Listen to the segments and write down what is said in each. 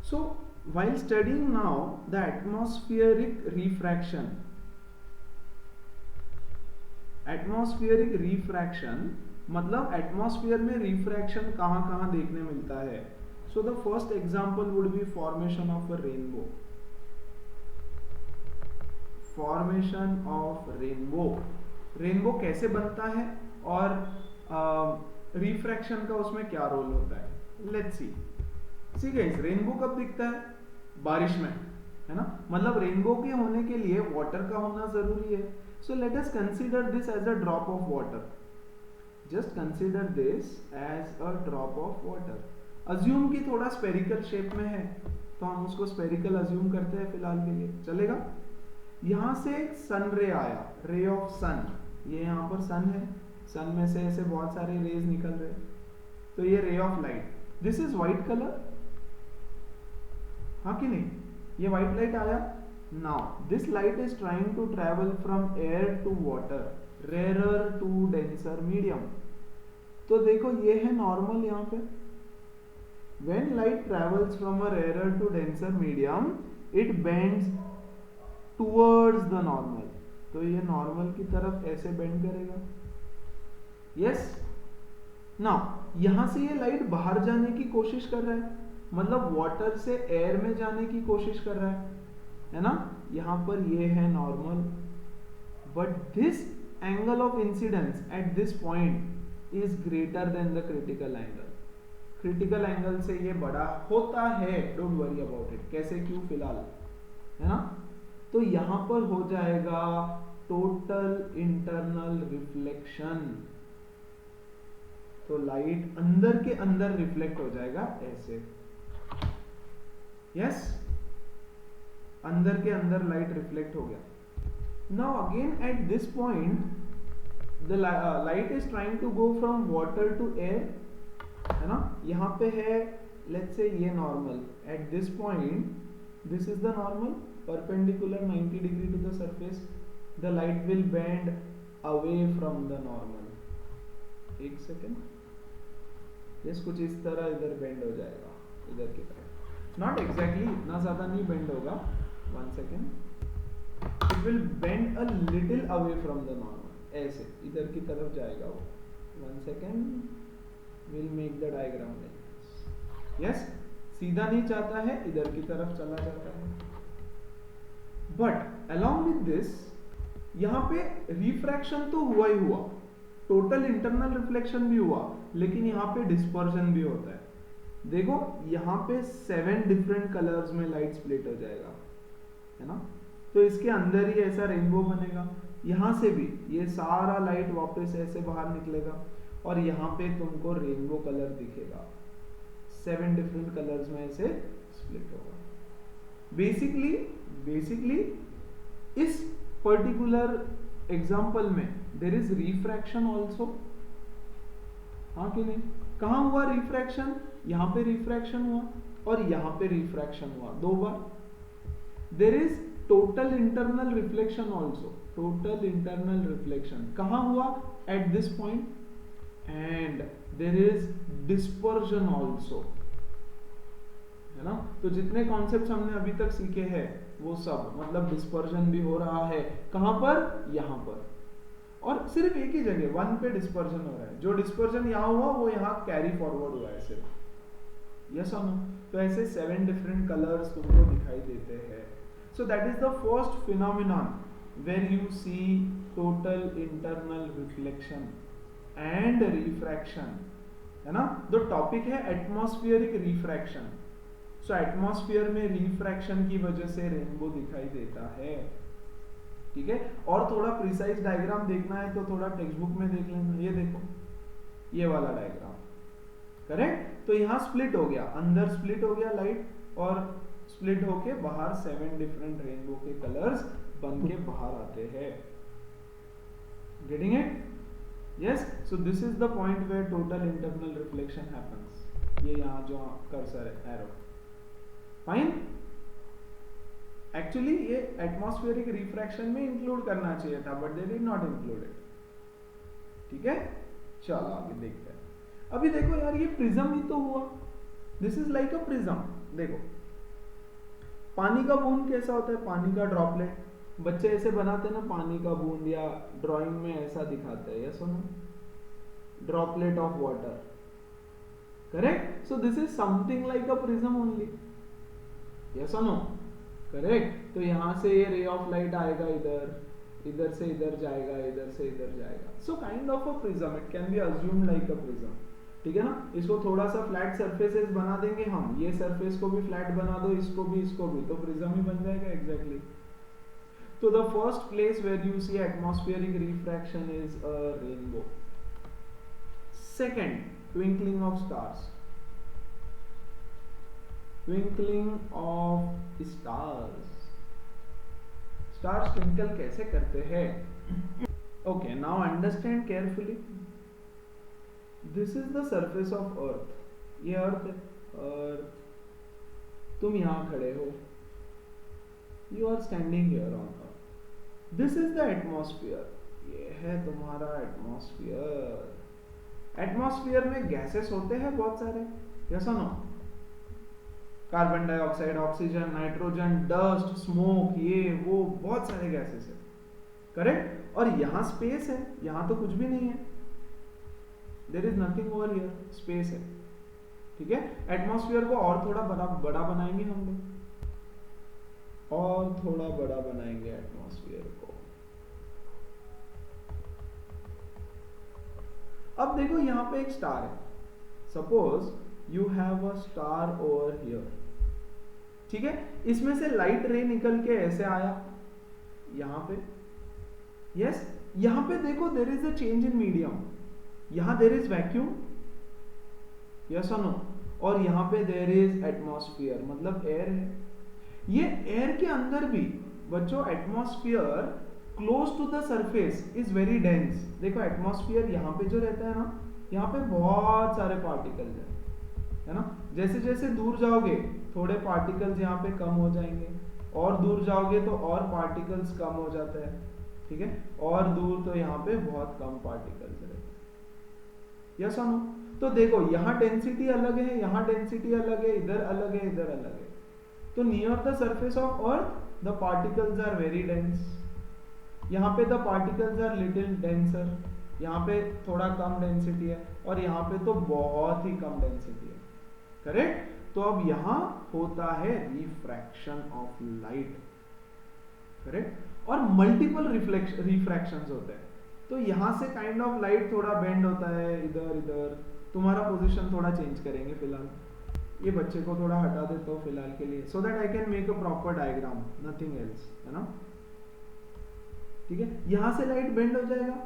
So while studying now the atmospheric refraction मतलब atmosphere में refraction कहाँ कहाँ देखने मिलता है. So the first example would be formation of a rainbow. Formation of rainbow. Rainbow कैसे बनता है और रिफ्रैक्शन का उसमें क्या रोल होता है. Let's see. See guys, rainbow कब दिखता है? बारिश में, है ना. मतलब रेनबो के होने के लिए वाटर का होना जरूरी है. So let us consider this as a drop of water. Just consider this as a drop of water. Assume कि थोड़ा स्पेरिकल शेप में है, तो हम उसको स्पेरिकल अज्यूम करते हैं फिलहाल के लिए, चलेगा. यहां से एक सन रे आया, रे ऑफ सन. ये यहां पर सन है, सन में से ऐसे बहुत सारे रेज निकल रहे, तो ये ray of light. This is white colour, हाँ कि नहीं. ये व्हाइट लाइट आया. Now this light is trying to travel from air to water, rarer to denser medium. तो देखो ये है नॉर्मल. यहाँ पे when light travels from a rarer to denser medium it bends towards the normal. तो ये normal की तरफ ऐसे बेंड करेगा. यस. नाउ यहां से ये लाइट बाहर जाने की कोशिश कर रहा है, मतलब वाटर से एयर में जाने की कोशिश कर रहा है ना. यहां पर ये है normal, but this angle of incidence at this point is greater than the critical angle. Critical angle से ये बड़ा होता है. Don't worry about it. कैसे, क्यों, फिलहाल, है ना. तो यहां पर हो जाएगा टोटल इंटरनल रिफ्लेक्शन. तो लाइट अंदर के अंदर रिफ्लेक्ट हो जाएगा ऐसे. यस, अंदर के अंदर लाइट रिफ्लेक्ट हो गया. Now again at this point the light is trying to go from water to air, है ना. यहां पे है लेट्स से ये normal. At this point this is the normal, perpendicular 90 degree to the surface. The light will bend away from the normal. एक second. Yes, कुछ इस तरह इधर बेंड हो जाएगा, इधर की तरफ. नॉट एग्जैक्टली, इतना ज्यादा नहीं बेंड होगा. 1 second. It will bend a little away from the normal. ऐसे इधर की तरफ जाएगा वो. 1 second. We'll make the diagram like this. Yes, सीधा नहीं चाहता है, इधर की तरफ चला जाता है. But along with this, यहाँ पे रिफ्रैक्शन तो हुआ ही हुआ, टोटल इंटरनल रिफ्लेक्शन भी हुआ, लेकिन यहाँ पे डिस्पर्जन भी होता है. देखो यहाँ पे 7 डिफरेंट कलर्स में लाइट स्प्लिट हो जाएगा, है ना. तो इसके अंदर ही ऐसा रेनबो बनेगा. यहाँ से भी ये सारा लाइट वापस ऐसे बाहर निकलेगा और यहाँ पे तुमको रेनबो कलर दिखेगा. 7 डिफरेंट कलर्स में ऐसे स्प्लिट होगा. बेसिकली इस पर्टिकुलर एग्जांपल में देयर इज रिफ्रैक्शन आल्सो, हाँ कि नहीं. कहाँ हुआ रिफ्रैक्शन? यहाँ पे रिफ्रैक्शन हुआ और यहाँ पे रिफ्रैक्शन हुआ 2 बार. There is total internal reflection also. Total internal reflection कहाँ हुआ? At this point. And there is dispersion also, है ना. तो जितने कॉन्सेप्ट्स हमने अभी तक सीखे हैं वो सब, मतलब डिस्पर्जन भी हो रहा है. कहां पर? यहां पर. और सिर्फ एक ही जगह 1 पे डिस्पर्जन हो रहा है. जो डिस्पर्जन यहां हुआ वो यहां कैरी फॉरवर्ड हुआ है सिर्फ. यस और नो. तो ऐसे 7 डिफरेंट कलर्स तुमको दिखाई देते हैं. So that is the first phenomenon where you see total internal reflection and refraction, है ना. तो टॉपिक है एटमॉस्फेरिक रिफ्रैक्शन. सो एटमॉस्फेयर में रिफ्रैक्शन की वजह से रेनबो दिखाई देता है. ठीक है. और थोड़ा प्रिसाइज डायग्राम देखना है तो थोड़ा टेक्स्ट बुक में देख लेना. ये देखो, ये वाला डायग्राम, करेक्ट. तो यहाँ स्प्लिट हो गया, अंदर स्प्लिट हो गया लाइट, और स्प्लिट होके बाहर 7 डिफरेंट रेनबो के कलर्स बन के बाहर आते हैं. Getting it? Yes, so this is the point where total internal reflection happens. ये यहाँ जो कर्सर है, एरो. फाइन. एक्चुअली ये एटमॉस्फेरिक रिफ्रैक्शन में इंक्लूड करना चाहिए था, but they did not include it. ठीक है. चलो आगे देखते हैं. अभी देखो यार, ये प्रिज्म ही तो हुआ. This is like a prism. देखो पानी का बूंद कैसा होता है, पानी का ड्रॉपलेट, बच्चे ऐसे बनाते हैं ना पानी का बूंद, या ड्राइंग में ऐसा दिखाते हैं, यस और no, droplet of water, correct. So this is something like a prism only, yes और नो, करेक्ट. तो यहां से ये रे ऑफ लाइट आएगा इधर, इधर से इधर जाएगा, इधर से इधर जाएगा. So kind of a prism, it can be assumed like a prism. ठीक है ना. इसको थोड़ा सा फ्लैट सरफेसेस बना देंगे हम, ये सरफेस को भी फ्लैट बना दो, इसको भी, तो प्रिज्म ही बन जाएगा एग्जैक्टली. तो the first place where you see atmospheric refraction is a rainbow. Second, twinkling of stars. Twinkling of stars. Stars twinkle कैसे करते हैं? Okay, now understand carefully. This is the surface of earth. ये earth है, earth. तुम यहां खड़े हो, you are standing here on earth. This is the atmosphere. ये है तुम्हारा एटमॉस्फेयर. एटमॉस्फेयर में गैसेस होते हैं बहुत सारे, यस और no. Carbon dioxide, oxygen, nitrogen, dust, smoke, ये वो बहुत सारे गैसेस है, करेक्ट. और यहां स्पेस है, यहां तो कुछ भी नहीं है, there is nothing over here, space है. ठीक है. एटमॉस्फेयर को और थोड़ा बड़ा बनाएंगे हम लोग, और थोड़ा बड़ा बनाएंगे एटमॉस्फेयर को. अब देखो यहां पे एक स्टार है. Suppose you have a star over here. ठीक है. इसमें से लाइट रे निकल के ऐसे आया यहां पे, यस. यहां पे देखो there is a change in medium. यहां देयर इज वैक्यूम, यस और नो, और यहां पे देयर इज एटमॉस्फेयर, मतलब एयर है. ये एयर के अंदर भी बच्चों atmosphere close to the surface is very dense. देखो एटमॉस्फेयर यहां पे जो रहता है ना, यहां पे बहुत सारे पार्टिकल्स है ना. जैसे जैसे दूर जाओगे थोड़े पार्टिकल्स यहाँ पे कम हो जाएंगे, और दूर जाओगे तो और पार्टिकल्स कम हो जाते हैं. ठीक है. और दूर तो यहाँ पे बहुत कम पार्टिकल्स रहते हैं, यस और नो. तो देखो यहाँ डेंसिटी अलग है, यहाँ डेंसिटी अलग है, इधर अलग है, इधर अलग है. तो near the surface of earth the particles are very dense. यहाँ पे the particles are little denser. यहाँ पे थोड़ा कम डेंसिटी है, और यहाँ पे तो बहुत ही कम डेंसिटी है, करेक्ट. तो अब यहां होता है रिफ्रैक्शन ऑफ लाइट, करेक्ट. और मल्टीपल रिफ्रैक्शंस होते हैं. तो यहां से काइंड ऑफ लाइट थोड़ा बेंड होता है इधर इधर. तुम्हारा पोजीशन थोड़ा चेंज करेंगे फिलहाल. ये बच्चे को थोड़ा हटा देता हूं फिलहाल के लिए, so that I can make a proper diagram, nothing else, है ना. ठीक है. यहां से लाइट बेंड हो जाएगा,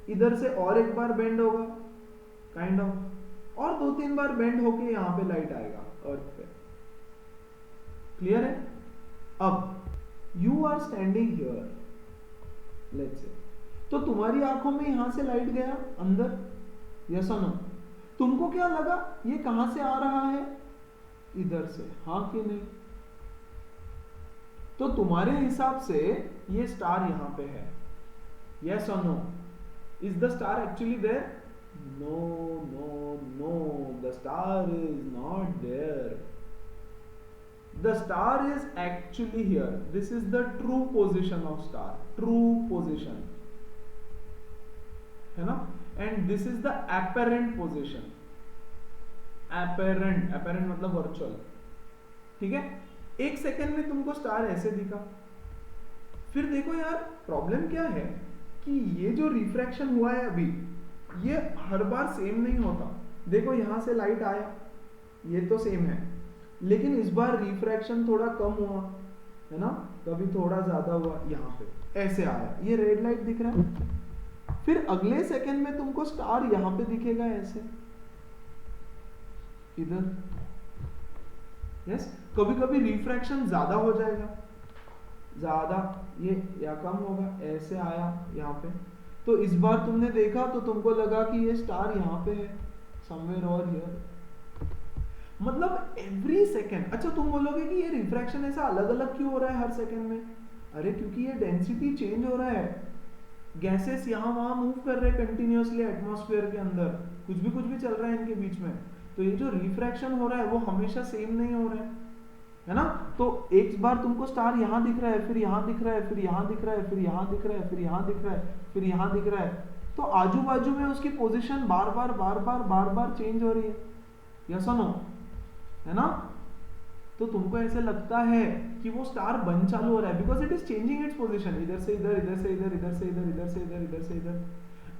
इधर से और एक बार बेंड होगा काइंड ऑफ, और 2-3 बार बेंड होके यहां पे लाइट आएगा अर्थ पे. क्लियर है? अब you are standing here, let's say, तो तुम्हारी आंखों में यहां से लाइट गया अंदर, यस और नो. तुमको क्या लगा ये कहां से आ रहा है? इधर से, हाँ कि नहीं? तो तुम्हारे हिसाब से ये स्टार यहां पे है, यस और no. Is the star actually there? No, no, no, the star is not there. The star is actually here. This is the true position of star, true position, है ना. And this is the apparent position. Apparent मतलब virtual. ठीक है. एक second में तुमको star ऐसे दिखा. फिर देखो यार प्रॉब्लम क्या है कि ये जो रिफ्रैक्शन हुआ है अभी, ये हर बार सेम नहीं होता. देखो यहां से लाइट आया, ये तो सेम है, लेकिन इस बार रिफ्रैक्शन थोड़ा कम हुआ, है ना. कभी थोड़ा ज्यादा हुआ, यहाँ पे ऐसे आया, ये रेड लाइट दिख रहा है. फिर अगले सेकंड में तुमको स्टार यहां पे दिखेगा ऐसे, इधर, यस. कभी कभी रिफ्रैक्शन ज्यादा हो जाएगा, ज्यादा ये या कम होगा, ऐसे आया यहाँ पे. तो इस बार तुमने देखा तो तुमको लगा कि ये स्टार यहाँ पे है, समवेयर ओवर हियर. मतलब एवरी सेकेंड. अच्छा तुम बोलोगे कि ये रिफ्रैक्शन ऐसा अलग अलग क्यों हो रहा है हर सेकेंड में? अरे क्योंकि ये डेंसिटी चेंज हो रहा है. गैसेस यहाँ वहां मूव कर रहे हैं कंटिन्यूअसली एटमॉस्फेयर के अंदर, कुछ भी चल रहा है इनके बीच में. तो ये जो रिफ्रैक्शन हो रहा है वो हमेशा सेम नहीं हो रहा है, है ना। तो एक बार तुमको स्टार यहाँ दिख रहा है, फिर यहाँ दिख रहा है, फिर यहाँ दिख रहा है, फिर यहाँ दिख रहा है, फिर यहाँ दिख रहा है, फिर यहाँ दिख रहा है, तो आजू बाजू में उसकी पोजीशन बार बार चेंज हो रही है, यस और नो, है ना। तो तुमको ऐसे लगता है कि वो स्टार बन चालू हो रहा है, because it is changing its position, इधर से इधर, इधर से इधर, इधर से इधर, इधर से इधर, इधर से इधर,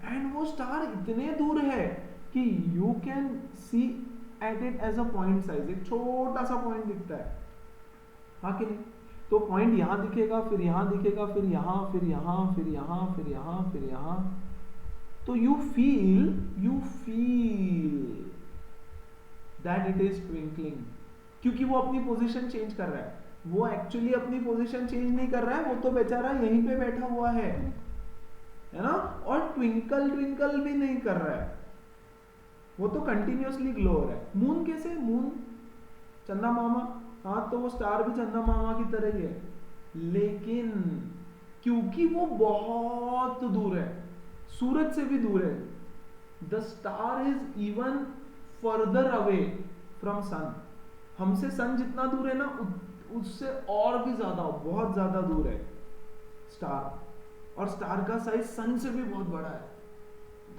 एंड वो स्टार इतने दूर है कि you can see at it as a point size, एक छोटा सा पॉइंट दिखता है, हाँ कि नहीं। तो पॉइंट यहाँ दिखेगा, फिर यहाँ दिखेगा, फिर यहाँ, फिर यहाँ, फिर यहाँ, फिर यहाँ, फिर यहाँ, तो you feel that it is twinkling, क्योंकि वो अपनी पोजीशन चेंज कर रहा है। वो एक्चुअली अपनी पोजीशन चेंज नहीं कर रहा है, वो तो बेचारा यहीं पे बैठा हुआ है ना, और ट्विंकल भी नहीं कर रहा है, वो तो कंटिन्यूअसली ग्लो हो रहा है। मून कैसे, मून चंदा मामा, हाँ तो वो स्टार भी चंदा मामा की तरह ही है, लेकिन क्योंकि वो बहुत दूर है, सूरज से भी दूर है, the star is even further away from sun, हमसे सन जितना दूर है ना, उससे और भी ज्यादा, बहुत ज्यादा दूर है स्टार, और स्टार का साइज सन से भी बहुत बड़ा है,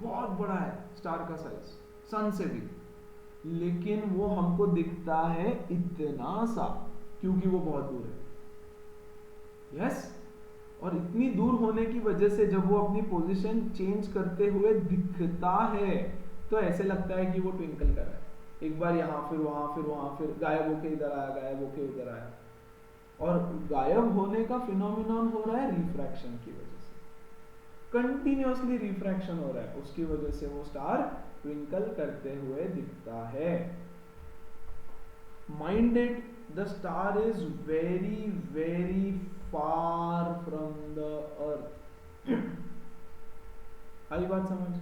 बहुत बड़ा है स्टार का साइज सन से भी, लेकिन वो हमको दिखता है इतना सा, क्योंकि वो बहुत दूर है, यस। और इतनी दूर होने की वजह से जब वो अपनी पोजीशन चेंज करते हुए दिखता है, तो ऐसे लगता है कि वो ट्विंकल कर रहा है, एक बार यहाँ, फिर वहां, फिर वहां, फिर गायब होके इधर आया, गायब होके उधर आया, और गायब होने का फिनोमिनन हो रहा है रिफ्रैक्शन की वजह से, कंटिन्यूअसली रिफ्रैक्शन हो रहा है, उसकी वजह से वो स्टार ट्विंकल करते हुए दिखता है। Mind it, the star is very very far from the earth. आई बात समझ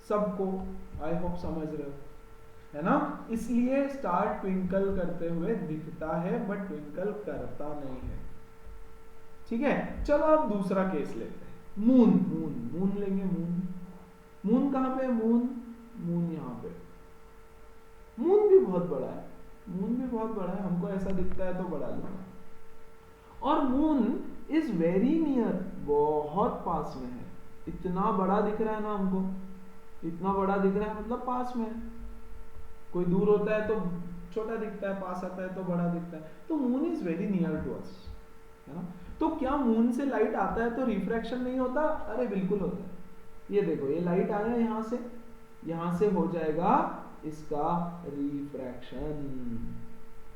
सबको, आई होप समझ रहे हो, है ना। इसलिए स्टार ट्विंकल करते हुए दिखता है, बट ट्विंकल करता नहीं है, ठीक है। चलो अब दूसरा केस लेते हैं, मून। मून लेंगे, मून कहां पे है, मून यहाँ पे, मून भी बहुत बड़ा है, हमको ऐसा दिखता है तो बड़ा लगा, और मून इज वेरी नियर, बहुत पास में है, इतना बड़ा दिख रहा है ना हमको, इतना बड़ा दिख रहा है मतलब पास में है, कोई दूर होता है तो छोटा दिखता है, पास आता है तो बड़ा दिखता है, तो moon is very near to us, है ना। तो क्या मून से लाइट आता है तो रिफ्रैक्शन नहीं होता? अरे बिल्कुल होता है, ये देखो, ये लाइट आया यहाँ से हो जाएगा इसका रिफ्रैक्शन,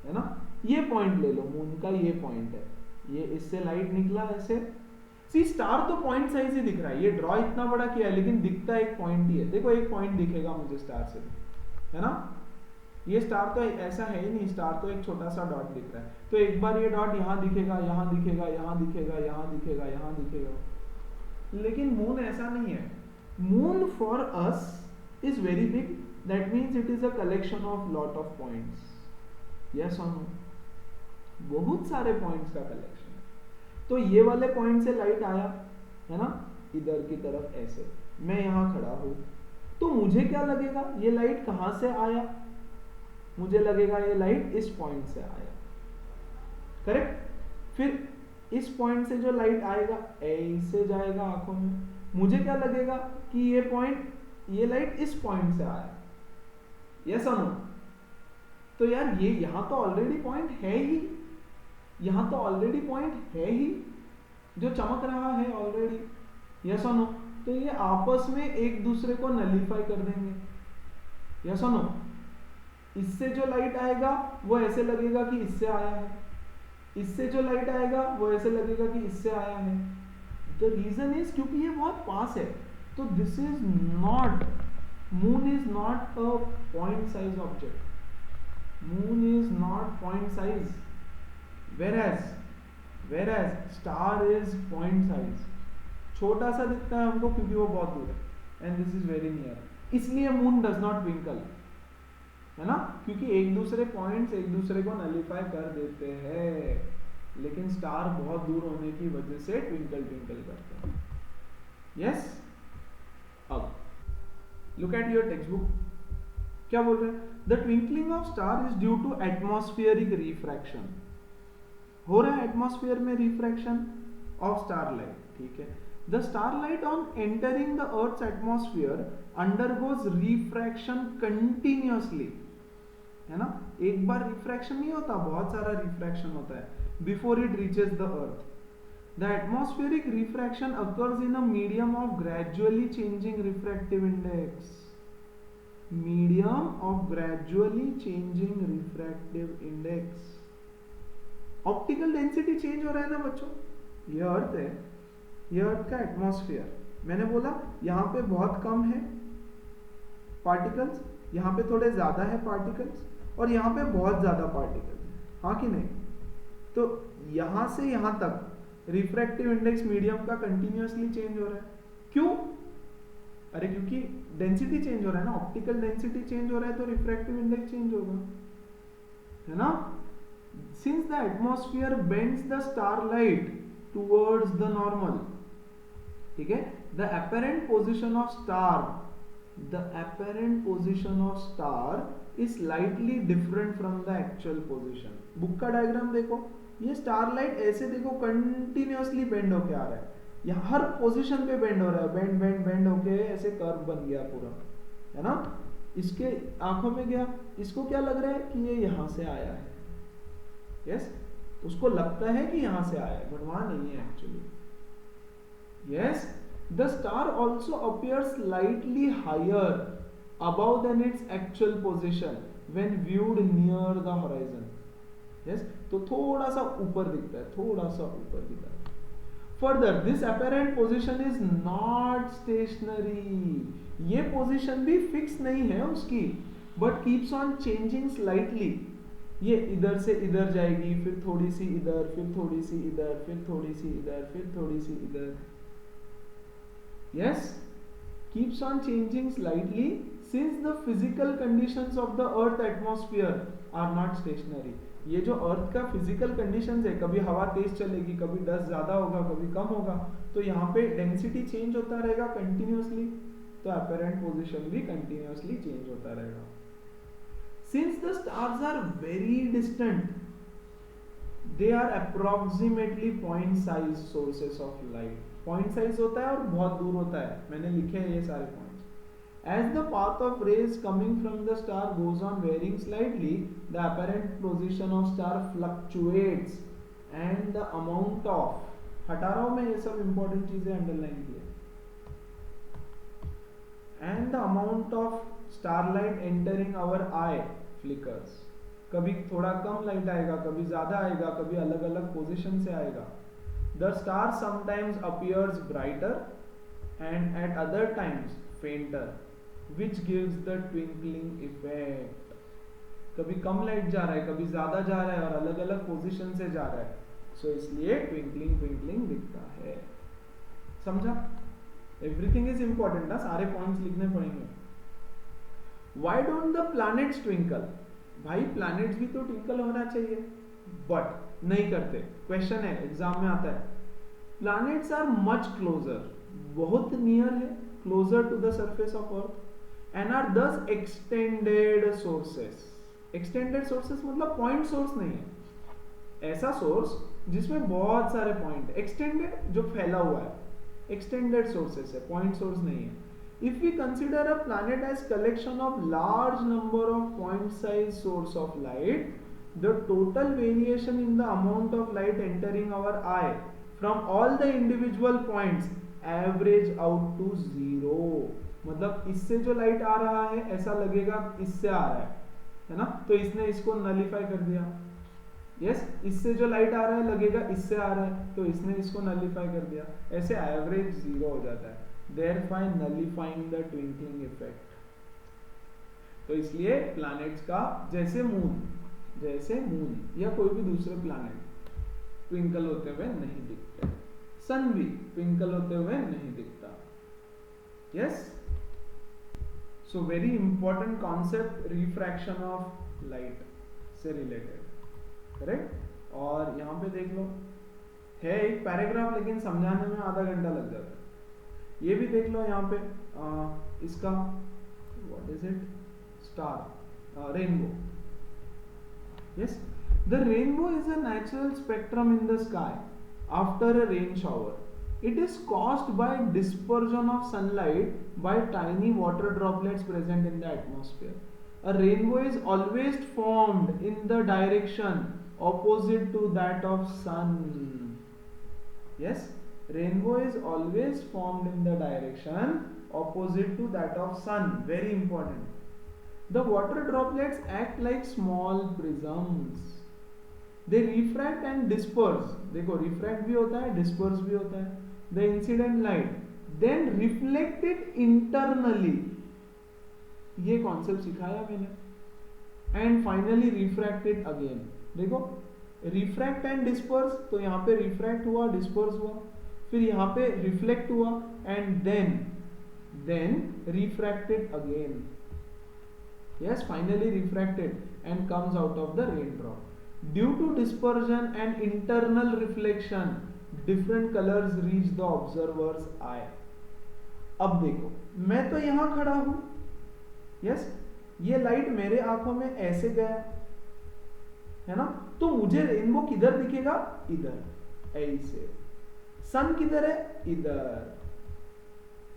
है ना। ये पॉइंट ले लो, मून का ये पॉइंट है, ये इससे लाइट निकला ऐसे, सी स्टार तो पॉइंट साइज ही दिख रहा है, ये ड्रॉ इतना बड़ा किया है, लेकिन दिखता एक पॉइंट ही है, देखो एक पॉइंट दिखेगा मुझे स्टार से, है ना। ये स्टार तो ऐसा है ही नहीं, स्टार तो एक छोटा सा डॉट दिख रहा है, तो एक बार ये डॉट यहाँ दिखेगा, यहाँ दिखेगा, यहाँ दिखेगा, यहाँ दिखेगा, यहाँ दिखेगा, लेकिन मून ऐसा नहीं है। Moon for us is very big, that means it is a collection of lot of points, yes और नो, बहुत सारे पॉइंट्स का कलेक्शन है। तो ये वाले पॉइंट से लाइट आया, है ना, इधर की तरफ ऐसे, मैं यहाँ खड़ा हूं, तो मुझे क्या लगेगा, ये लाइट कहां से आया, मुझे लगेगा ये लाइट इस पॉइंट से आया, करेक्ट। फिर इस पॉइंट से जो लाइट आएगा ऐसे जाएगा आंखों में, मुझे क्या लगेगा कि ये पॉइंट, ये लाइट इस पॉइंट से आया, यस और नो। तो यार ये यहां तो ऑलरेडी पॉइंट है ही, यहां तो ऑलरेडी पॉइंट है ही जो चमक रहा है ऑलरेडी, यस और नो। तो ये आपस में एक दूसरे को नलीफाई कर देंगे, यस और नो। इससे जो लाइट आएगा वो ऐसे लगेगा कि इससे आया है, इससे जो लाइट आएगा वो ऐसे लगेगा कि इससे आया है। द रीजन इज क्योंकि ये बहुत पास है, तो this is not, moon is not a point size object, moon is not point size, whereas star is point size, छोटा सा दिखता है हमको क्योंकि वो बहुत दूर है, and this is very near, इसलिए मून डज नॉट ट्विंकल, है ना, क्योंकि एक दूसरे पॉइंट्स एक दूसरे को नलीफाई कर देते हैं, लेकिन स्टार बहुत दूर होने की वजह से ट्विंकल करते हैं, यस। अब look at your text book, क्या बोल रहे हैं, the twinkling of star is due to atmospheric refraction. हो रहा है एटमॉस्फेयर में रिफ्रैक्शन ऑफ स्टार लाइट, ठीक है। The star light on entering the earth's atmosphere undergoes refraction continuously, है ना। एक बार रिफ्रैक्शन नहीं होता, बहुत सारा रिफ्रैक्शन होता है before it reaches the earth. The atmospheric refraction occurs in a medium of gradually changing refractive index. Medium of gradually changing refractive index. Optical density change हो रहा है ना बच्चों, ये अर्थ है, ये अर्थ का एटमॉस्फेयर। मैंने बोला यहाँ पे बहुत कम है पार्टिकल्स, यहाँ पे थोड़े ज्यादा है पार्टिकल्स, और यहाँ पे बहुत ज्यादा पार्टिकल्स है, हाँ कि नहीं। तो यहाँ से यहाँ तक रिफ्रैक्टिव इंडेक्स मीडियम का कंटिन्यूअसली चेंज हो रहा है। क्यों? अरे क्योंकि डेंसिटी चेंज हो रहा है ना, ऑप्टिकल डेंसिटी चेंज हो रहा है तो रिफ्रैक्टिव इंडेक्स चेंज होगा, है ना। Since the atmosphere bends the star light towards the normal, ठीक है, the apparent position of star is slightly different from the actual position. Book का डायग्राम देखो, ये स्टार लाइट ऐसे देखो कंटिन्यूअसली बेंड होके आ रहा है, यहाँ हर पोजीशन पे बेंड हो रहा है, बेंड बेंड बेंड होके ऐसे कर्व बन गया पूरा, है ना। इसके आंखों में गया, इसको क्या लग रहा है कि ये यहाँ से आया है, यस, उसको लगता है कि यहाँ से आया है, बट वहां नहीं है actually. Yes, the star also appears slightly higher above than its actual position when viewed near the horizon. Yes, तो थोड़ा सा ऊपर दिखता है, थोड़ा सा ऊपर दिखता है। Further this apparent position is not stationary, ये पोजीशन भी फिक्स नहीं है उसकी, but keeps on changing slightly. ये इधर से इधर जाएगी, फिर थोड़ी सी इधर, फिर थोड़ी सी इधर, फिर थोड़ी सी इधर, फिर थोड़ी सी इधर। Yes, keeps on changing slightly since the physical conditions of the earth atmosphere are not stationary. ये जो अर्थ का फिजिकल कंडीशंस है, कभी हवा तेज चलेगी, कभी डस्ट ज्यादा होगा, कभी कम होगा, तो यहाँ पे डेंसिटी चेंज होता रहेगा कंटिन्यूअसली, तो अपरेंट पोजीशन भी कंटिन्यूअसली चेंज होता रहेगा। Since the stars are very distant, they are approximately point size sources of light. Point size होता है और बहुत दूर होता है, मैंने लिखे हैं ये सारे points. As the path of rays coming from the star goes on varying slightly, the apparent position of star fluctuates and the amount of, हटा रहा हूं मैं ये सब इंपॉर्टेंट चीजें अंडरलाइन की है, and the amount of starlight entering our eye flickers। कभी थोड़ा कम लाइट आएगा, कभी ज्यादा आएगा, कभी अलग अलग पोजीशन से आएगा। The star sometimes appears brighter and at other times fainter, which gives the twinkling effect। कभी कम लाइट जा रहा है, कभी ज्यादा जा रहा है, और अलग अलग पोजीशन से जा रहा है, सो इसलिए ट्विंकलिंग ट्विंकलिंग दिखता है। समझा? एवरीथिंग इज इंपॉर्टेंट ना, सारे पॉइंट्स लिखने पड़ेंगे। Why don't the planets twinkle? भाई प्लैनेट्स भी तो ट्विंकल होना चाहिए, बट नहीं करते। क्वेश्चन है, एग्जाम में आता है, प्लैनेट्स आर मच क्लोजर, बहुत नियर है, closer to the surface of earth, and are thus extended sources। extended sources मतलब पॉइंट सोर्स नहीं है, ऐसा सोर्स जिसमें बहुत सारे पॉइंट, एक्सटेंडेड जो फैला हुआ है, एक्सटेंडेड सोर्सेस है, पॉइंट सोर्स नहीं है। If we consider a planet as collection of large number of point size source of light, the total variation in the amount of light entering our eye from all the individual points average out to 0। मतलब इससे जो light आ रहा है ऐसा लगेगा इससे आ रहा है ना, तो इसने इसको नलिफाई कर दिया। यस, इससे जो लाइट आ रहा है लगेगा इससे आ रहा है, तो इसने इसको नलिफाई कर दिया, ऐसे एवरेज 0 हो जाता है। thereby nullifying the twinkling effect। तो इसलिए प्लैनेट्स का जैसे मून या कोई भी दूसरे प्लैनेट ट्विंकल होते हुए नहीं दिखते, सन भी ट्विंकल होते हुए नहीं दिखता। Yes, so very important concept refraction of light से रिलेटेड, करेक्ट। और यहाँ पे देख लो, है एक पैराग्राफ, लेकिन समझाने में आधा घंटा लग जाता है। ये भी देख लो यहाँ पे इसका what is it, star rainbow. Yes, the rainbow is a natural spectrum in the sky after a rain shower. It is caused by dispersion of sunlight by tiny water droplets present in the atmosphere. A rainbow is always formed in the direction opposite to that of sun. Yes, rainbow is always formed in the direction opposite to that of sun. Very important. The water droplets act like small prisms. They refract and disperse. देखो refract भी होता है, disperse भी होता है. The incident light then reflected internally. ये concept सिखाया मैंने. And finally refracted again. देखो refract and disperse, तो यहाँ पे refract हुआ, disperse हुआ, फिर यहाँ पे reflect हुआ and then refracted again. Yes, finally refracted and comes out of the raindrop. Due to dispersion and internal reflection, different colors reach the observer's eye. अब देखो, मैं तो यहाँ खड़ा हूँ. Yes, ये लाइट मेरे आंखों में ऐसे गया, है ना? तो मुझे रेनबो किधर दिखेगा? इधर, ऐसे. सन किधर है? इधर,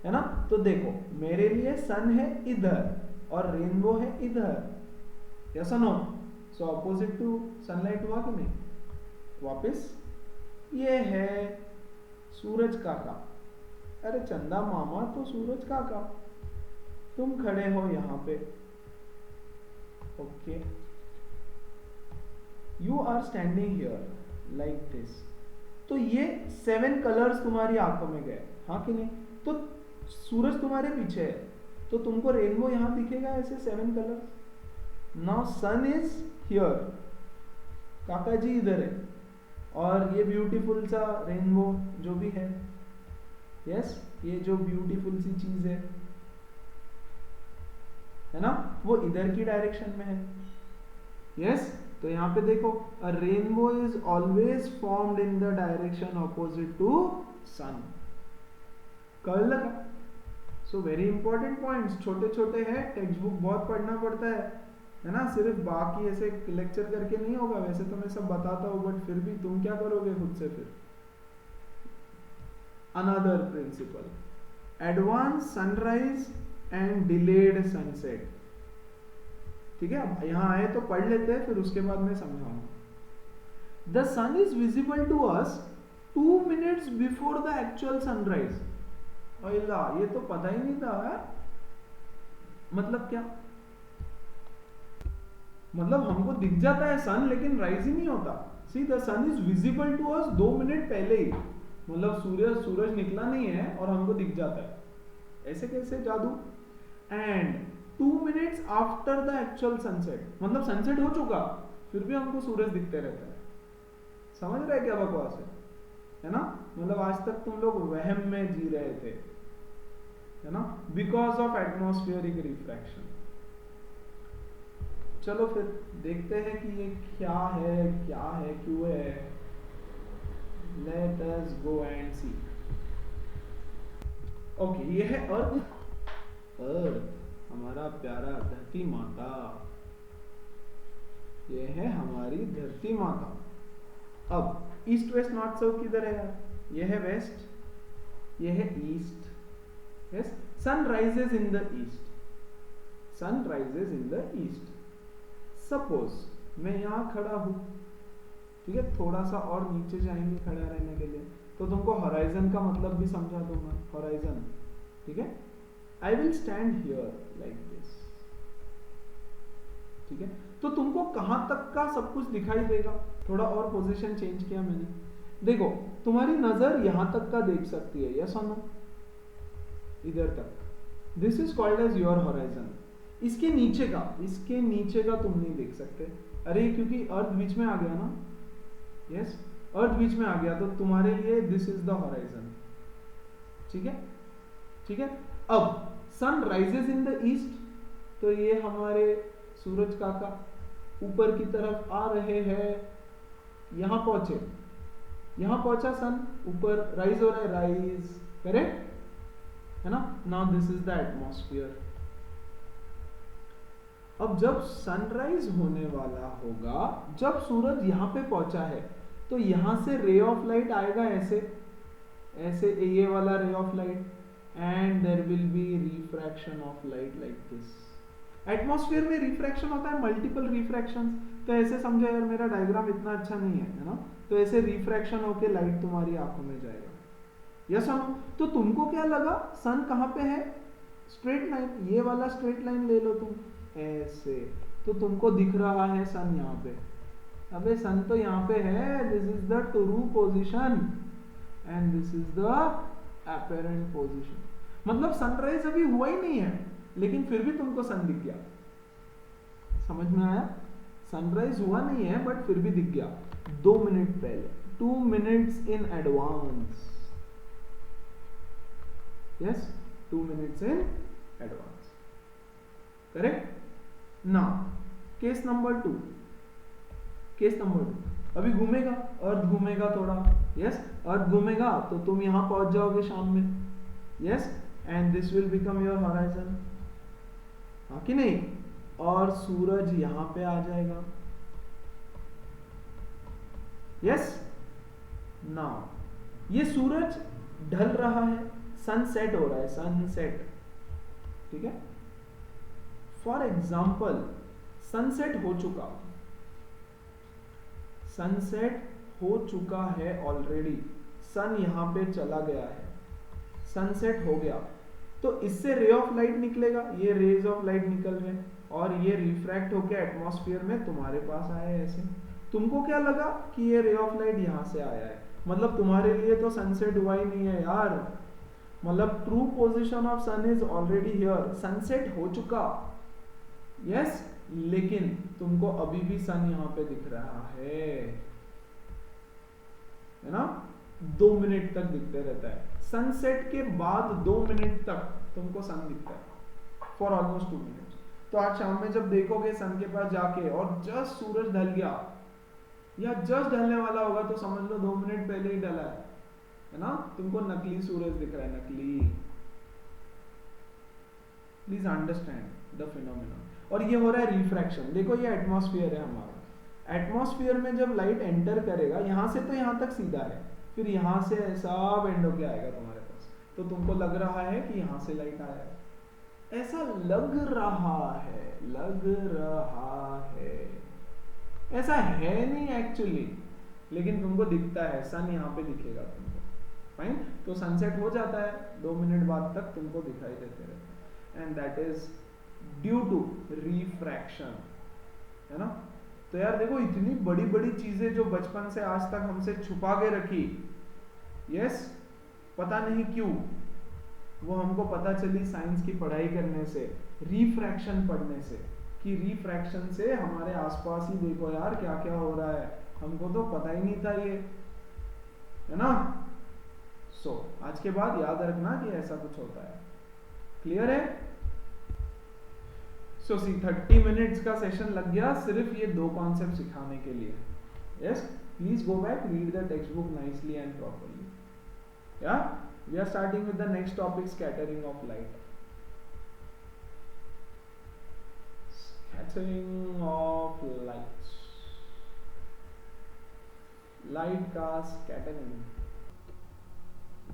है ना? तो देखो, मेरे लिए सन है इधर और रेनबो है इधर. यस और no? So opposite to sunlight हुआ कि नहीं? वापस ये है सूरज काका. अरे चंदा मामा तो सूरज काका, तुम खड़े हो यहाँ पे. Okay, you are standing here like this. तो ये 7 कलर्स तुम्हारी आंखों में गए, हाँ कि नहीं? तो सूरज तुम्हारे पीछे है, तो तुमको रेनबो यहां दिखेगा ऐसे 7 colours. Now sun is here, काका जी इधर है, और ये ब्यूटीफुल सा रेनबो जो भी है. यस, ये जो ब्यूटीफुल सी चीज है ना, वो इधर की डायरेक्शन में है. यस, तो यहाँ पे देखो, a rainbow is always formed in the direction opposite to sun. कर लगा? सो वेरी इंपॉर्टेंट पॉइंट्स, छोटे छोटे हैं, टेक्स्ट बुक बहुत पढ़ना पड़ता है ना? सिर्फ बाकी ऐसे लेक्चर करके नहीं होगा. वैसे तो मैं सब बताता हूँ, बट फिर भी तुम क्या करोगे खुद से फिर. Another principle, advance sunrise and delayed sunset. ठीक है, अब यहाँ आए तो पढ़ लेते हैं, फिर उसके बाद मैं समझाऊंगा. The sun is visible to us 2 minutes before the actual sunrise. ये तो पता ही नहीं था है? मतलब क्या? मतलब हमको दिख जाता है सन, लेकिन राइज ही नहीं होता. See, the sun is visible to us 2 minute पहले ही. मतलब सूरज निकला नहीं है और हमको दिख जाता है. ऐसे कैसे जादू? And 2 minutes after the actual sunset, मतलब सनसेट हो चुका, फिर भी हमको सूरज दिखते रहता है. समझ रहे क्या बकवास है ना? मतलब आज तक तुम लोग वहम में जी रहे थे, है ना? Because of atmospheric refraction. चलो फिर देखते हैं कि ये क्या है, क्यों है. Let us go and see. Okay, ये है अर्थ, हमारा प्यारा धरती माता. ये है हमारी धरती माता. अब ईस्ट वेस्ट नॉर्थ साउथ किधर है यार? ये है वेस्ट, ये है east. Yes, sun rises in the east. Sun rises in the east. Suppose मैं यहाँ खड़ा हूँ, ठीक है, थोड़ा सा और नीचे जाएंगे खड़ा रहने के लिए, तो तुमको हॉराइजन का मतलब भी समझा दूंगा. हॉराइजन, ठीक है. I will stand here like this. ठीक है, तो तुमको कहां तक का सब कुछ दिखाई देगा. थोड़ा और पोजीशन चेंज किया मैंने. देखो, तुम्हारी नजर यहां तक का देख सकती है, यस और नो? इधर तक. This is called as your horizon. इसके नीचे का तुम नहीं देख सकते. अरे क्योंकि अर्थ बीच में आ गया ना. यस, अर्थ बीच में आ गया, तो तुम्हारे लिए दिस इज द हॉराइजन. ठीक है, ठीक है. अब sun rises in the east, तो ये हमारे सूरज काका ऊपर की तरफ आ रहे हैं. यहां पहुंचा सन, ऊपर राइज हो रहा है, राइज, करेक्ट है ना? Now this is the atmosphere. अब जब सनराइज होने वाला होगा, जब सूरज यहाँ पे पहुंचा है, तो यहाँ से रे ऑफ लाइट आएगा ऐसे, ऐसे ये वाला ray of light, and there will be refraction of light like this. Atmosphere में रिफ्रैक्शन होता है, मल्टीपल रिफ्रैक्शन। तो ऐसे समझो यार, मेरा डायग्राम इतना अच्छा नहीं है ना, तो ऐसे रिफ्रैक्शन होके लाइट तुम्हारी आंखों में जाएगा। यस और नो? तो तुमको क्या लगा सन कहाँ पे है? स्ट्रेट लाइन, ये वाला स्ट्रेट लाइन ले लो तुम ऐसे, तो तुमको दिख रहा है सन यहाँ पे। अबे सन तो यहाँ पे है, this is the true position and this is the apparent position. मतलब सनराइज अभी हुआ ही नहीं है, लेकिन फिर भी तुमको सन दिख गया। समझ में आया? सनराइज हुआ नहीं है बट फिर भी दिख गया 2 मिनट पहले, 2 minutes in advance. Yes, 2 minutes in advance. Correct. Now case number 2, case number 2, अभी घूमेगा, अर्थ घूमेगा थोड़ा। यस, अर्थ घूमेगा तो तुम यहां पहुंच जाओगे शाम में। Yes, and this will become your horizon, हाँ कि नहीं? और सूरज यहां पे आ जाएगा। यस, नाउ ये सूरज ढल रहा है, सनसेट हो रहा है, सनसेट। ठीक है, फॉर एग्जाम्पल सनसेट हो चुका, सनसेट हो चुका है ऑलरेडी, सन यहां पे चला गया है, सनसेट हो गया, तो इससे रे ऑफ लाइट निकलेगा, ये रेज ऑफ लाइट निकल रहे हैं और ये रिफ्रैक्ट होकर एटमॉस्फेयर में तुम्हारे पास आया है ऐसे। तुमको क्या लगा कि ये रे ऑफ लाइट यहां से आया है, मतलब तुम्हारे लिए तो सनसेट हुआ ही नहीं है यार, मतलब true position of sun is already here, sunset हो चुका। यस, लेकिन तुमको अभी भी सन यहां पे दिख रहा है ना? 2 मिनट तक दिखते रहता है, सनसेट के बाद 2 मिनट तक तुमको सन दिखता है, फॉर ऑलमोस्ट 2 मिनट्स। तो आज शाम में जब देखोगे सन के पास जाके और जस्ट सूरज ढल गया या जस्ट ढलने वाला होगा, तो समझ लो 2 मिनट पहले ही ढला है ना? तुमको नकली सूरज दिख रहा है, नकली। Please understand the phenomenon. और ये हो रहा है रिफ्रैक्शन। देखो ये एटमॉस्फेयर है हमारा, एटमॉस्फेयर में जब लाइट एंटर करेगा, यहां से तो यहां तक सीधा है, फिर यहां से ऐसा बेंड होके आएगा तुम्हारे पास, तो तुमको लग रहा है कि यहां से लाइट आया है, ऐसा लग रहा है, लग रहा है, ऐसा है नहीं एक्चुअली, लेकिन तुमको दिखता है, सन यहाँ पे दिखेगा तुमको। फाइन, तो सनसेट हो जाता है, 2 मिनट बाद तक तुमको दिखाई देते रहते हैं, and that is due to refraction, है ना? तो यार देखो, इतनी बड़ी बड़ी चीजें जो बचपन से आज तक हमसे छुपा के रखी, यस, पता नहीं क्यों, वो हमको पता चली साइंस की पढ़ाई करने से, रिफ्रैक्शन पढ़ने से, कि रिफ्रैक्शन से हमारे आसपास ही देखो यार क्या क्या हो रहा है, हमको तो पता ही नहीं था ये, है ना? सो आज के बाद याद रखना कि ऐसा कुछ होता है। क्लियर है? सो 30 मिनट्स का सेशन लग गया सिर्फ ये 2 कॉन्सेप्ट सिखाने के लिए। Yes, please go back, read the textbook nicely and properly. या we are starting with the next topic, scattering of light. Scattering of light, light का scattering.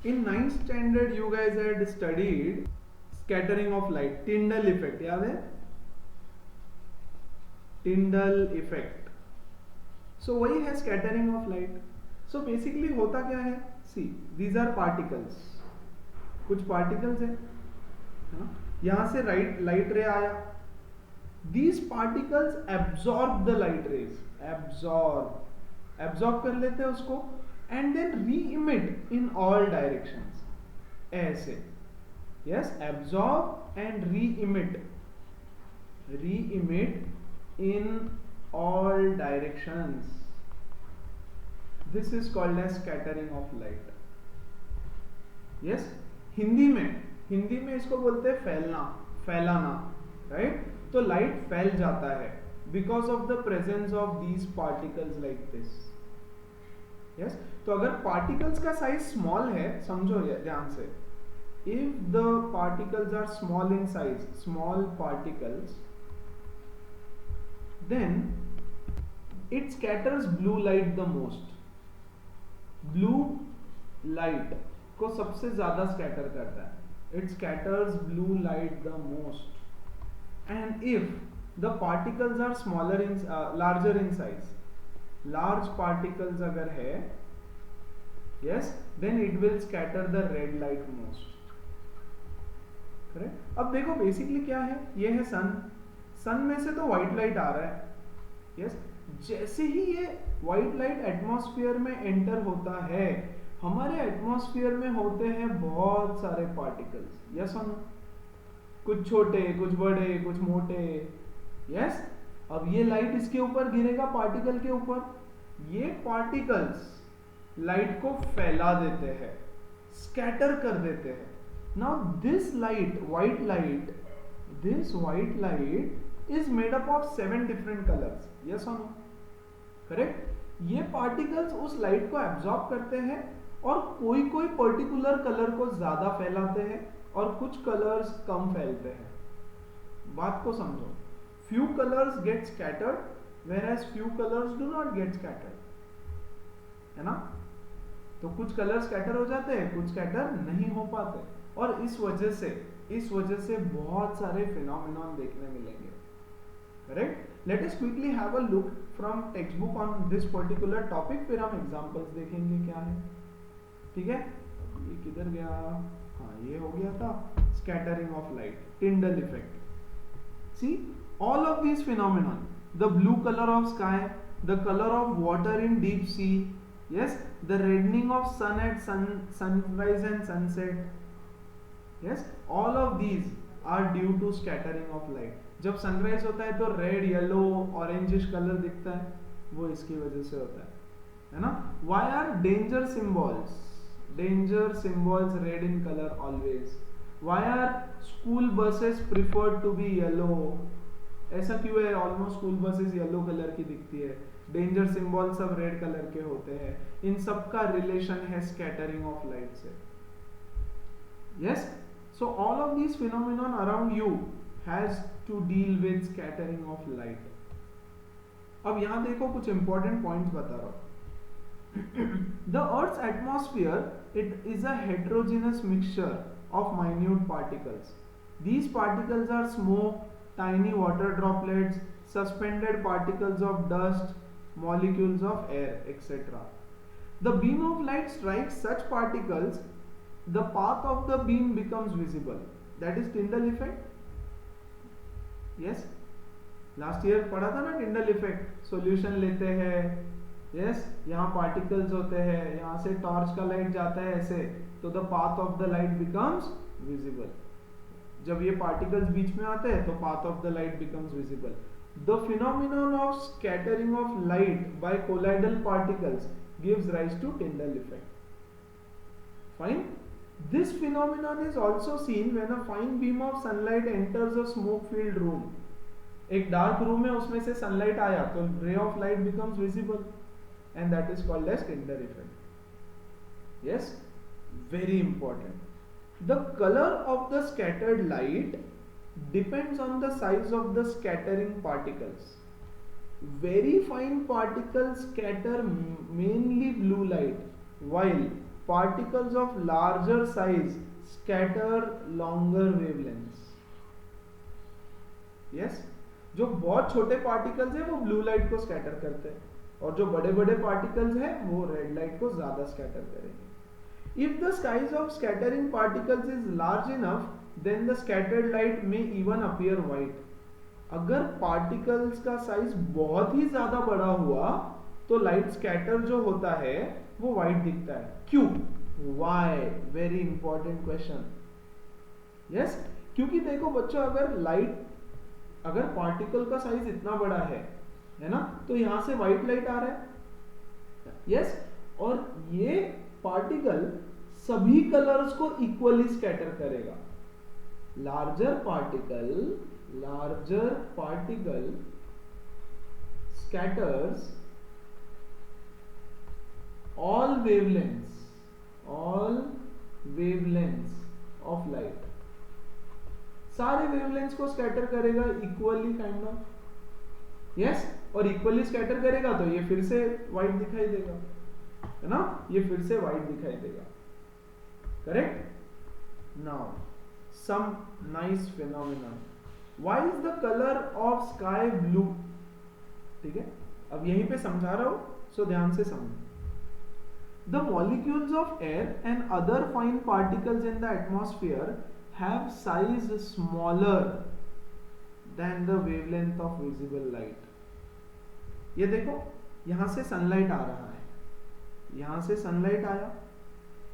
In 9th standard you guys had studied scattering of light, Tyndall effect, याद है? Tyndall effect. So वही है scattering of light. So basically होता क्या है? See, these are particles. कुछ particles है, यहाँ से light ray आया, these particles absorb the light rays, absorb कर लेते हैं उसको, and then re-emit in all directions, ऐसे। yes, absorb and re-emit in all directions, this is called as scattering of light. yes, Hindi में इसको बोलते हैं फैलाना, right? तो लाइट फैल जाता है because of the presence of these particles like this. Yes, तो अगर पार्टिकल्स का साइज स्मॉल है, समझो ध्यान से, if the particles are small in size, small particles, then it scatters blue light the most. Blue light को सबसे ज्यादा स्कैटर करता है. It scatters blue light the most. And if the particles are larger in size, large particles अगर है, yes, then it will scatter the red light most. Correct. अब देखो basically क्या है, ये है सन. सन में से तो व्हाइट लाइट आ रहा है. यस, जैसे ही ये व्हाइट लाइट एटमॉस्फेयर में एंटर होता है, हमारे एटमॉस्फेयर में होते हैं बहुत सारे पार्टिकल्स. यस और नो. कुछ छोटे, कुछ बड़े, कुछ मोटे. यस. अब ये लाइट इसके ऊपर गिरेगा, पार्टिकल के ऊपर. ये पार्टिकल्स लाइट को फैला देते हैं, स्कैटर कर देते हैं. Now this light, white light, this white light is made up of 7 different colors. Yes or no? Correct? ये particles उस light को absorb करते हैं और कोई कोई particular color को ज्यादा फैलाते हैं और कुछ colors कम फैलते हैं. बात को समझो. Few colors get scattered, whereas few colors do not get scattered. है ना? तो कुछ कलर स्कैटर हो जाते हैं, कुछ स्कैटर नहीं हो पाते. और इस वजह से बहुत सारे फिनोमेनॉन देखने मिलेंगे. Correct. Let us quickly have a look from text book on this particular topic, फिर हम एग्जांपल्स देखेंगे क्या है. ठीक है. ये किधर गया? हाँ, ये हो गया था scattering of light, Tyndall effect. See all of these phenomenon, the blue colour of sky, the colour of water in deep sea, yes, the reddening of sun at sunrise and sunset, yes, all of these are due to scattering of light. जब sunrise होता है तो red, yellow, orangish colour दिखता है, वो इसकी वजह से होता है ना. why are danger symbols red in color always? why are school buses preferred to be yellow? ऐसा क्यों है? Almost school buses yellow colour की दिखती है, डेंजर सिंबल सब रेड कलर के होते हैं. इन सब का रिलेशन है स्कैटरिंग ऑफ लाइट से. Yes. So all of these phenomenon around you has to deal with scattering of light. अब यहां देखो कुछ इंपॉर्टेंट पॉइंट्स बता रहा हूं. The earth's atmosphere, it is a heterogeneous mixture of minute particles. These particles are smoke, tiny water droplets, suspended particles of dust, molecules of air, etc. The beam of light strikes such particles, the path of the beam becomes visible. That is Tyndall effect. Yes, last year पढ़ा था ना Tyndall effect. Solution लेते हैं, yes, यहाँ particles होते हैं, यहाँ से torch का light जाता है ऐसे, तो the path of the light becomes visible. जब ये पार्टिकल्स बीच में आते हैं तो path of the light becomes visible. The phenomenon of scattering of light by colloidal particles gives rise to Tyndall effect. Fine. This phenomenon is also seen when a fine beam of sunlight enters a smoke filled room. एक dark room है, उसमें से sunlight आया तो ray of light becomes visible and that is called as Tyndall effect. Yes, very important. The color of the scattered light depends on the size of the scattering particles. Very fine particles scatter mainly blue light, while particles of larger size scatter longer wavelengths. Yes, जो बहुत छोटे particles हैं वो blue light को scatter करते हैं, और जो बड़े बड़े particles हैं वो red light को ज़्यादा scatter करेंगे. If the size of scattering particles is large enough, then the scattered light may even appear white. अगर particles का size बहुत ही ज़्यादा बड़ा हुआ तो light scatter जो होता है वो white दिखता है. क्यों? Why? Very important question. Yes? क्योंकि देखो बच्चों, अगर particle का size इतना बड़ा है ना, तो यहाँ से white light आ रहा है. Yes? और ये पार्टिकल सभी कलर्स को इक्वली स्कैटर करेगा. Larger particle scatters all wavelengths of light. सारे wavelengths को स्कैटर करेगा इक्वली काइंड ऑफ. यस, और इक्वली स्कैटर करेगा तो ये फिर से व्हाइट दिखाई देगा, है ना, ये फिर से व्हाइट दिखाई देगा, correct. Now some nice phenomena, why is the colour of sky blue, ठीक है, अब यहीं पे समझा रहा हूं, सो ध्यान से समझो। The molecules of air and other fine particles in the atmosphere have size smaller than the wavelength of visible light. ये देखो, यहां से सनलाइट आ रहा है, यहां से सनलाइट आया,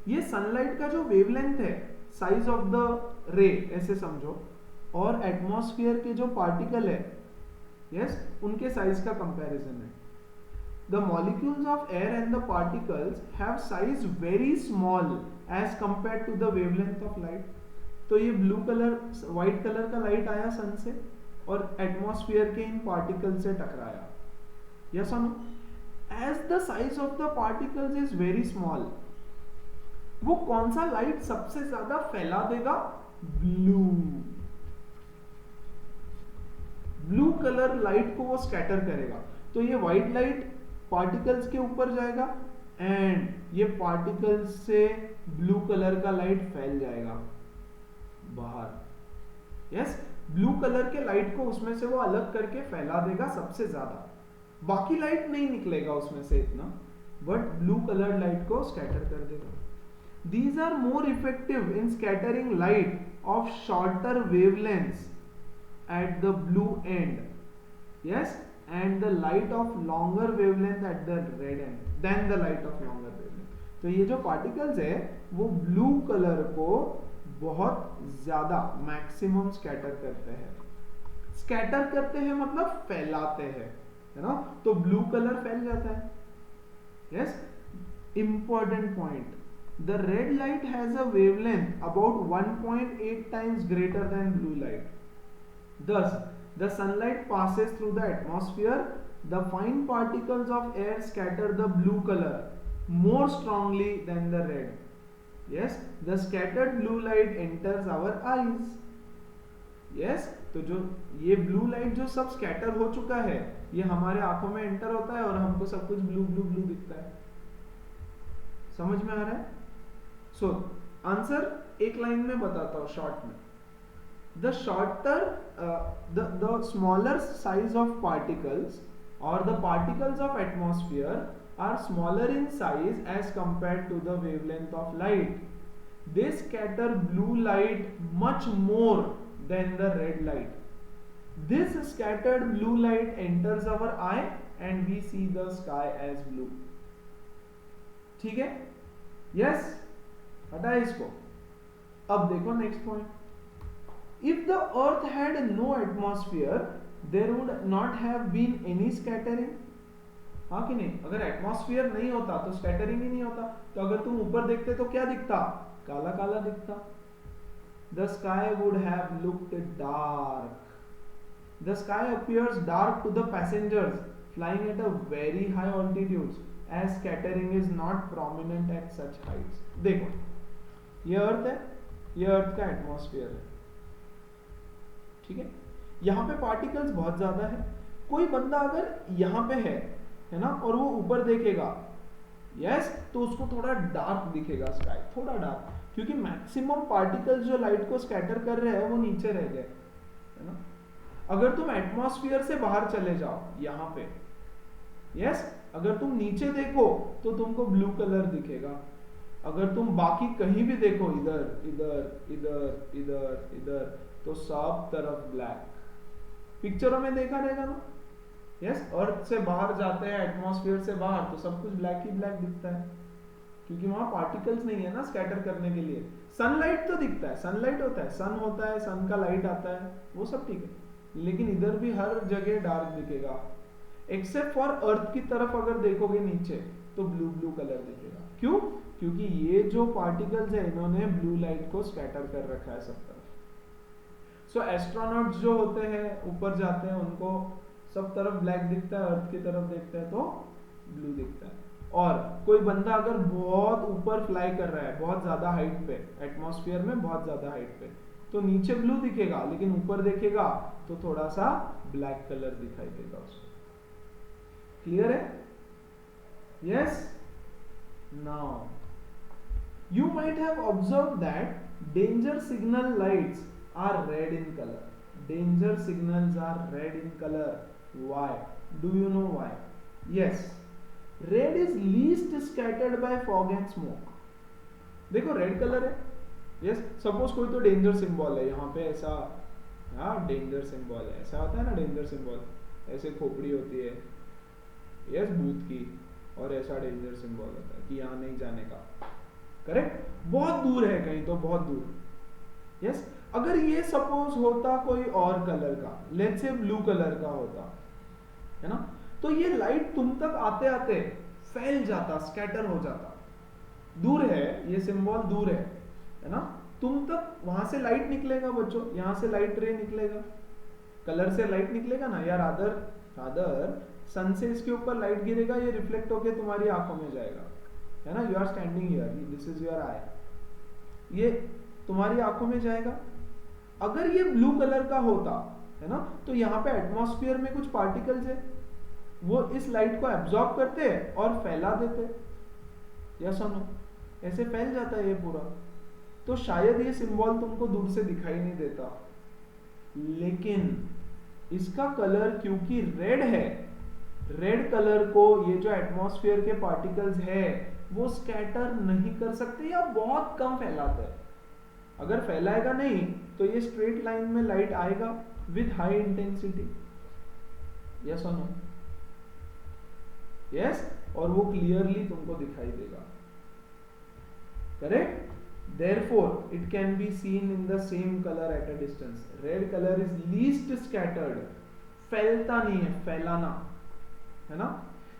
ये सनलाइट का जो वेवलेंथ है, साइज ऑफ द रे ऐसे समझो, और एटमॉस्फेयर के जो पार्टिकल है, यस, उनके साइज का कंपैरिजन है। The molecules of air and the particles have size very small as compared to the wavelength of light. तो ये ब्लू कलर, व्हाइट कलर का लाइट आया सन से और एटमॉस्फेयर के इन पार्टिकल से टकराया, यस और no? As the size of the particles is very small, वो कौन सा लाइट सबसे ज्यादा फैला देगा? ब्लू, ब्लू कलर लाइट को वो स्कैटर करेगा। तो ये व्हाइट लाइट पार्टिकल्स के ऊपर जाएगा एंड ये पार्टिकल्स से ब्लू कलर का लाइट फैल जाएगा बाहर, यस, ब्लू कलर के लाइट को उसमें से वो अलग करके फैला देगा सबसे ज्यादा, बाकी लाइट नहीं निकलेगा उसमें से इतना, बट ब्लू कलर लाइट को स्कैटर कर देगा। These are more effective in scattering light of shorter wavelengths at the blue end, yes, and the light of longer wavelength at the red end than the light of longer wavelength. तो ये जो particles है वो blue color को बहुत ज्यादा maximum scatter करते हैं। स्कैटर करते हैं मतलब फैलाते हैं, है ना, तो ब्लू कलर फैल जाता है, yes. Important point, the red light has a wavelength about 1.8 times greater than blue light. Thus, the sunlight passes through the atmosphere. The fine particles of air scatter the blue color more strongly than the red. Yes, the scattered blue light enters our eyes. Yes, तो जो ये blue light जो सब scatter हो चुका है, ये हमारे आंखों में एंटर होता है और हमको सब कुछ ब्लू ब्लू ब्लू दिखता है। समझ में आ रहा है? सो आंसर एक लाइन में बताता हूं शॉर्ट में। The shorter, the smaller size of particles or the particles of atmosphere are smaller in size as compared to the wavelength of light. They scatter blue light much more than the red light. This scattered blue light enters our eye and we see the sky as blue. ठीक है? Yes? हटा इसको। अब देखो next point. If the earth had no atmosphere, there would not have been any scattering. हाँ कि नहीं? अगर एटमॉस्फेयर नहीं होता तो स्कैटरिंग ही नहीं होता। तो अगर तुम ऊपर देखते तो क्या दिखता? काला काला दिखता। The sky would have looked dark. The sky appears dark to the passengers flying at a very high altitudes, as scattering is not prominent at such heights. देखो, ये अर्थ है, ये अर्थ का एटमॉस्फेयर है, ठीक है। यहाँ पे पार्टिकल्स बहुत ज्यादा है। कोई बंदा अगर यहाँ पे है ना, और वो ऊपर देखेगा, यस, तो उसको थोड़ा डार्क दिखेगा स्काई, थोड़ा डार्क, क्योंकि मैक्सिमम पार्टिकल्स जो लाइट को स्कैटर कर रहे हैं वो नीचे रह गए, है ना। अगर तुम एटमॉस्फेयर से बाहर चले जाओ यहाँ पे, यस, अगर तुम नीचे देखो तो तुमको ब्लू कलर दिखेगा। अगर तुम बाकी कहीं भी देखो, इधर इधर इधर इधर इधर, तो सब तरफ ब्लैक। पिक्चरों में देखा रहेगा ना, यस, अर्थ से बाहर जाते हैं, एटमॉस्फेयर से बाहर, तो सब कुछ ब्लैक ही ब्लैक दिखता है, क्योंकि वहां पार्टिकल्स नहीं है ना स्कैटर करने के लिए। सनलाइट तो दिखता है, सनलाइट होता है, सन होता है, सन का लाइट आता है, वो सब ठीक है, लेकिन इधर भी हर जगह डार्क दिखेगा, एक्सेप्ट फॉर अर्थ की तरफ अगर देखोगे नीचे तो ब्लू ब्लू कलर दिखेगा। क्यों? क्योंकि ये जो पार्टिकल्स है इन्होंने ब्लू लाइट को स्कैटर कर रखा है सब तरफ। सो एस्ट्रोनॉट्स जो होते हैं ऊपर जाते हैं, उनको सब तरफ ब्लैक दिखता है, अर्थ की तरफ देखते हैं तो ब्लू दिखता है। और कोई बंदा अगर बहुत ऊपर फ्लाई कर रहा है, बहुत ज्यादा हाइट पे, एटमॉस्फेयर में बहुत ज्यादा हाइट पे, तो नीचे ब्लू दिखेगा, लेकिन ऊपर देखेगा तो थोड़ा सा ब्लैक कलर दिखाई देगा उसको। क्लियर है? Yes. Now you might have observed that danger signal lights are red in color. Danger signals are red in color. Why? Do you know why? Yes, red is least scattered by fog and smoke. देखो red colour है. Yes, suppose कोई तो danger symbol है यहाँ पे ऐसा. हाँ, danger symbol है, ऐसा होता है ना डेंजर सिंबल, ऐसे खोपड़ी होती है, यस, भूत की, और ऐसा डेंजर सिंबल होता है कि यहाँ नहीं जाने का. करेक्ट. बहुत दूर है कहीं तो, बहुत दूर. यस, अगर ये सपोज होता कोई और कलर का, लेट्स से ब्लू कलर का होता है ना, तो ये लाइट तुम तक आते आते फैल जाता, स्कैटर हो जाता. दूर है, ये सिंबल दूर है ना, तुम तक वहां से लाइट निकलेगा बच्चों, यहां से लाइट रे निकलेगा, कलर से लाइट निकलेगा ना यार. अदर सन से इसके ऊपर लाइट गिरेगा, ये रिफ्लेक्ट होके तुम्हारी आंखों में जाएगा, है ना. You are standing here, this is your eye, ये तुम्हारी आंखों में जाएगा. अगर ये ब्लू कलर का होता है ना, तो यहाँ पे एटमॉस्फेयर में कुछ पार्टिकल्स है, वो इस लाइट को एब्जॉर्ब करते हैं और फैला देते. या सुनो, ऐसे फैल जाता है ये पूरा. तो शायद ये सिंबल तुमको दूर से दिखाई नहीं देता, लेकिन इसका कलर क्योंकि रेड है, रेड कलर को ये जो एटमॉस्फेयर के पार्टिकल्स है वो स्कैटर नहीं कर सकते या बहुत कम फैलाते हैं. अगर फैलाएगा नहीं तो ये स्ट्रेट लाइन में लाइट आएगा विथ हाई इंटेंसिटी. यस और नो? यस, और वो क्लियरली तुमको दिखाई देगा. Correct. Therefore, it can be seen in the same color at a distance. Red color is least scattered. फैलता नहीं है, फैलाना, है ना.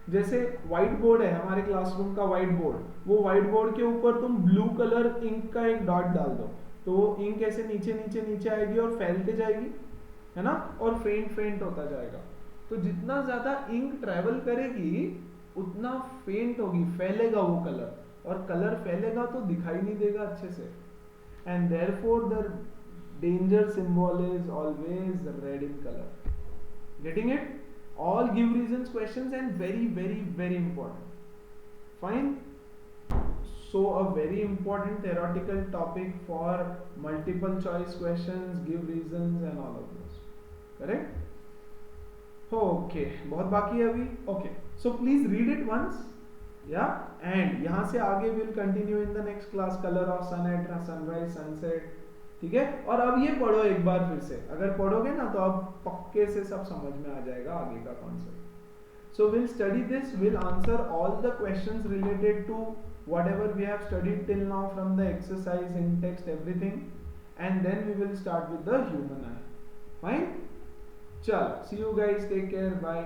जैसे व्हाइट बोर्ड है, हमारे क्लासरूम का व्हाइट बोर्ड, वो व्हाइट बोर्ड के ऊपर तुम ब्लू कलर इंक का एक डॉट डाल दो, तो वो इंक ऐसे नीचे नीचे नीचे आएगी और फैलते जाएगी, है ना, और फेंट होता जाएगा. तो जितना ज्यादा इंक ट्रेवल करेगी उतना फेंट होगी, फैलेगा वो कलर, और कलर फैलेगा तो दिखाई नहीं देगा अच्छे से. And therefore the danger symbol is always red in colour. Getting it? All give reasons questions and very important. Fine. So a very important theoretical topic for multiple choice questions, give reasons and all of those. Correct? Okay. बहुत बाकी है अभी. Okay. So please read it once. Yeah. And यहाँ से आगे we'll continue in the next class. Color of sun at sunrise, sunset. ठीक है. और अब ये पढ़ो एक बार फिर से. अगर पढ़ोगे ना तो अब पक्के से सब समझ में आ जाएगा आगे का concept. So will study this, will answer all the questions related to whatever we have studied till now from the exercise, in text, everything, and then we will start with the human eye. Fine. चलो, see you guys, take care, bye.